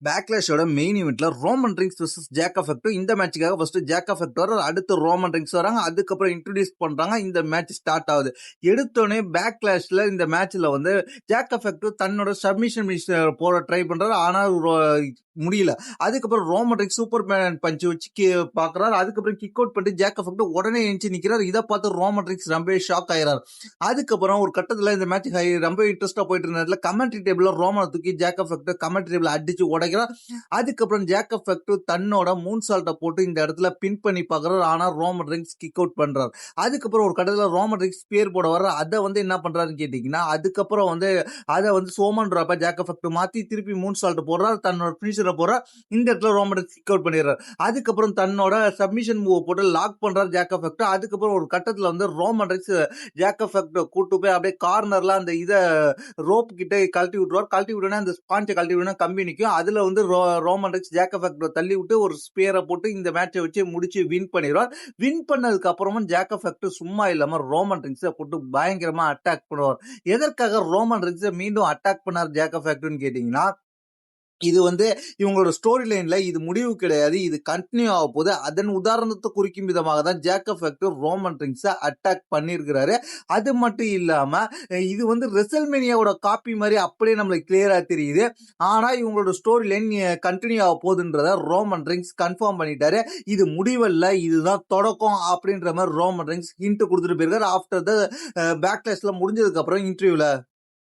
பேக்லாஷோட main இவெண்ட்ல Roman Reigns vs Jacob Fatu. இந்த மேட்சுக்காக ஃபர்ஸ்ட் ஜேக்கப் ஃபெக்டோ வர, அடுத்து ரோமன் ரிங்ஸ் வராங்க. அதுக்கப்புறம் இன்ட்ரோடியூஸ் பண்றாங்க. இந்த மேட்ச் ஸ்டார்ட் ஆகுது. எடுத்தோடனே பேக்லாஷ்ல இந்த மேட்ச்ல வந்து ஜேக்கப் ஃபெக்டோ தன்னோட சப்மிஷன் போட ட்ரை பண்றாரு. ஆனா முடியல. அதுக்கப்புறம் Roman Reigns Superman punch வச்சு பாக்குறாரு. அதுக்கப்புறம் கிக் அவுட் பண்ணிட்டு ஜேக்கப் ஃபெக்டோ உடனே எஞ்சி நிக்கிறாரு. இதை பார்த்து ரோமன் ரிங்ஸ் ரொம்ப ஷாக் ஆயிராரு. அதுக்கப்புறம் ஒரு கட்டத்துல இந்த மேட்ச் ரொம்ப இன்ட்ரெஸ்டா போயிட்டு இருந்ததுல கமெண்ட்ரி டேபிள்ல ரோமனை தூக்கி ஜேக்கப் ஃபெக்டோ கமெண்ட்ரி டேபிள் அடிச்சு உடைக்கிறார். அதுக்கப்புறம் ஜேக்கப் ஃபெக்டோ தன்னோட மூன் சால்ட்டை போட்டு இந்த இடத்துல பின் பண்ணி பாக்குறாரு. ஆனா ரோமன் ரிங்ஸ் கிக் அவுட் பண்றாரு. அதுக்கப்புறம் ஒரு கட்டத்துல ரோமன் ரிங்ஸ் பேர் போட வர்ற, அதை வந்து என்ன பண்றாருன்னு கேட்டீங்கன்னா, அதுக்கப்புறம் வந்து அதை வந்து சோமன் டிராப்பா ஜேக்கப் ஃபெக்டோ மாத்தி திருப்பி மூன் சால்ட் போடுறாரு. தன்னோட பினிஷரை போடுறாரு. இந்த இடத்துல ரோமன் ரிங்ஸ் கிக் அவுட் பண்ணிடுறாரு. அதுக்கப்புறம் தன்னோட சப்மிஷன் மூவ் போட்டு லாக் பண்றாரு ஜேக்கப் ஃபெக்டோ. அதுக்கப்புறம் ஒரு கட்டத்துல வந்து ரோமன் ரிங்ஸ் ஜேக்கப் ஃபெக்டோ கூட்டு போய் அப்படியே கார்னர்ல அந்த இதை ரோப் கிட்ட கழட்டி விட்டுருவார். கழட்டி விட்டோன்னா அந்த ஸ்பாஞ்சை கழட்டி விட்டோன்னா கம்பி நிற்கும். அதுல வந்து ரோமன் ரிங்ஸ் ஜேக்கப் ஃபெக்டோ தள்ளி விட்டு ஒரு ஸ்பியரை போட்டு இந்த மேட்சை வச்சு முடிச்சு வின் பண்ணிடுவார். வின் பண்ணதுக்கு அப்புறமும் ஜேக்கப் ஃபெக்டோ சும்மா இல்லாம ரோமன் ரிங்ஸை போட்டு பயங்கரமா அட்டாக் பண்ணுவார். எதற்காக ரோமன் ரிங்ஸை மீண்டும் அட்டாக் பண்ணார் ஜேக்கப் ஃபெக்டோன்னு கேட்டீங்கன்னா, இது வந்து இவங்களோட ஸ்டோரி லைன்ல இது முடிவு கிடையாது, இது கண்டினியூ ஆக போகுது. அதன் உதாரணத்தை குறிக்கும் விதமாக தான் ஜேக்கப் ஃபெக்டோ ரோமன் ரிங்ஸை அட்டாக் பண்ணியிருக்கிறாரு. அது மட்டும் இல்லாம இது வந்து ரெசல்மேனியாவோட காப்பி மாதிரி அப்படியே நம்மளுக்கு கிளியரா தெரியுது. ஆனா இவங்களோட ஸ்டோரி லைன் கண்டினியூ ஆக போகுதுன்றத ரோமன் ரிங்ஸ் கன்ஃபார்ம் பண்ணிட்டாரு. இது முடிவல்ல, இதுதான் தொடக்கம் அப்படின்ற மாதிரி ரோமன் ரிங்ஸ் ஹிண்ட் கொடுத்துட்டு போயிருக்காரு. ஆஃப்டர் த பேக்லாஷ்ல முடிஞ்சதுக்கு அப்புறம் இன்டர்வியூல